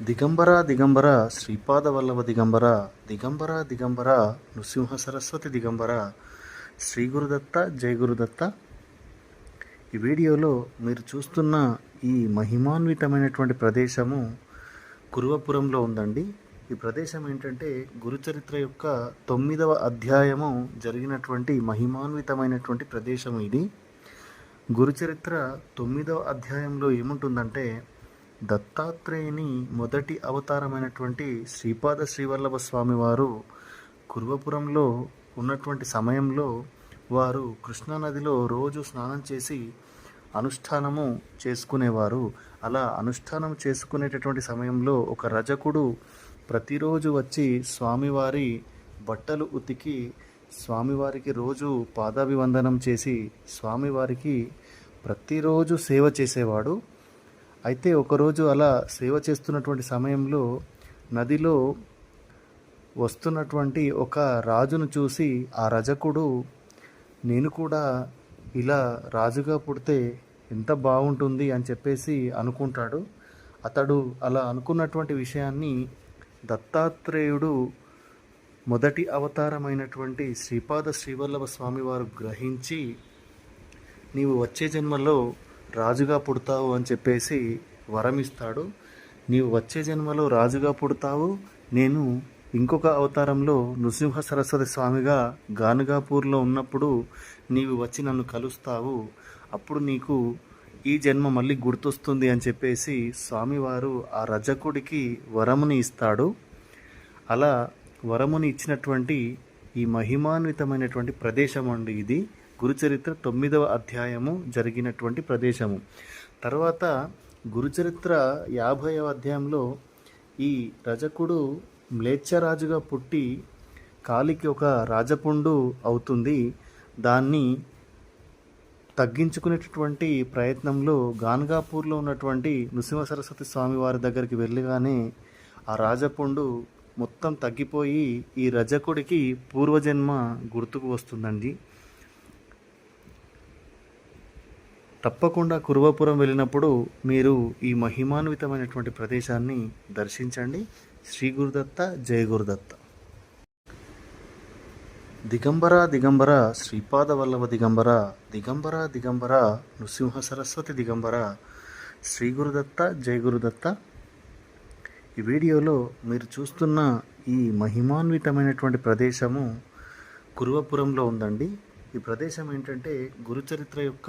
దిగంబర దిగంబర శ్రీపాద వల్లభ దిగంబర దిగంబర దిగంబర నృసింహ సరస్వతి దిగంబర శ్రీ గురుదత్త జయ గురుదత్త. ఈ వీడియోలో మీరు చూస్తున్న ఈ మహిమాన్వితమైనటువంటి ప్రదేశము కురువపురంలో ఉందండి. ఈ ప్రదేశం ఏంటంటే గురుచరిత్ర యొక్క 9వ అధ్యాయము జరిగినటువంటి మహిమాన్వితమైనటువంటి ప్రదేశం ఇది. గురుచరిత్ర 9వ అధ్యాయంలో ఏముంటుందంటే, దత్తాత్రేయుని మొదటి అవతారమైనటువంటి శ్రీపాద శ్రీవల్లభ స్వామి వారు కురువపురంలో ఉన్నటువంటి సమయంలో వారు కృష్ణానదిలో రోజు స్నానం చేసి అనుష్ఠానము చేసుకునేవారు. అలా అనుష్ఠానం చేసుకునేటటువంటి సమయంలో ఒక రజకుడు ప్రతిరోజు వచ్చి స్వామివారి బట్టలు ఉతికి స్వామివారికి రోజు పాదాభివందనం చేసి స్వామివారికి ప్రతిరోజు సేవ చేసేవాడు. అయితే ఒకరోజు అలా సేవ చేస్తున్నటువంటి సమయంలో నదిలో వస్తున్నటువంటి ఒక రాజును చూసి ఆ రజకుడు, నేను కూడా ఇలా రాజుగా పుడితే ఎంత బాగుంటుంది అని చెప్పేసి అనుకుంటాడు. అతడు అలా అనుకున్నటువంటి విషయాన్ని దత్తాత్రేయుడు మొదటి అవతారమైనటువంటి శ్రీపాద శ్రీవల్లభ స్వామి వారు గ్రహించి, నీవు వచ్చే జన్మలో రాజుగా పుడతావు అని చెప్పేసి వరమిస్తాడు. నీవు వచ్చే జన్మలో రాజుగా పుడతావు, నేను ఇంకొక అవతారంలో నృసింహ సరస్వతి స్వామిగా గానుగాపూర్లో ఉన్నప్పుడు నీవు వచ్చి నన్ను కలుస్తావు, అప్పుడు నీకు ఈ జన్మ మళ్ళీ గుర్తొస్తుంది అని చెప్పేసి స్వామివారు ఆ రజకుడికి వరముని ఇస్తాడు. అలా వరముని ఇచ్చినటువంటి ఈ మహిమాన్వితమైనటువంటి ప్రదేశం అండి ఇది. గురుచరిత్ర 9వ అధ్యాయము జరిగినటువంటి ప్రదేశము. తర్వాత గురుచరిత్ర 50వ అధ్యాయంలో ఈ రజకుడు మ్లేచ్ఛరాజుగా పుట్టి కాలికి ఒక రాజపుండు అవుతుంది. దాన్ని తగ్గించుకునేటటువంటి ప్రయత్నంలో గాన్గాపూర్లో ఉన్నటువంటి నృసింహ సరస్వతి స్వామి వారి దగ్గరికి వెళ్ళగానే ఆ రాజపుండు మొత్తం తగ్గిపోయి ఈ రజకుడికి పూర్వజన్మ గుర్తుకు వస్తుందండి. తప్పకుండా కురువపురం వెళ్ళినప్పుడు మీరు ఈ మహిమాన్వితమైనటువంటి ప్రదేశాన్ని దర్శించండి. శ్రీ గురుదత్త జయ గురుదత్త. దిగంబర దిగంబర శ్రీపాద వల్లభ దిగంబర దిగంబర దిగంబర నృసింహ సరస్వతి దిగంబర శ్రీ గురుదత్త జయ గురుదత్త. ఈ వీడియోలో మీరు చూస్తున్న ఈ మహిమాన్వితమైనటువంటి ప్రదేశము కురువపురంలో ఉందండి. ఈ ప్రదేశం ఏంటంటే గురుచరిత్ర యొక్క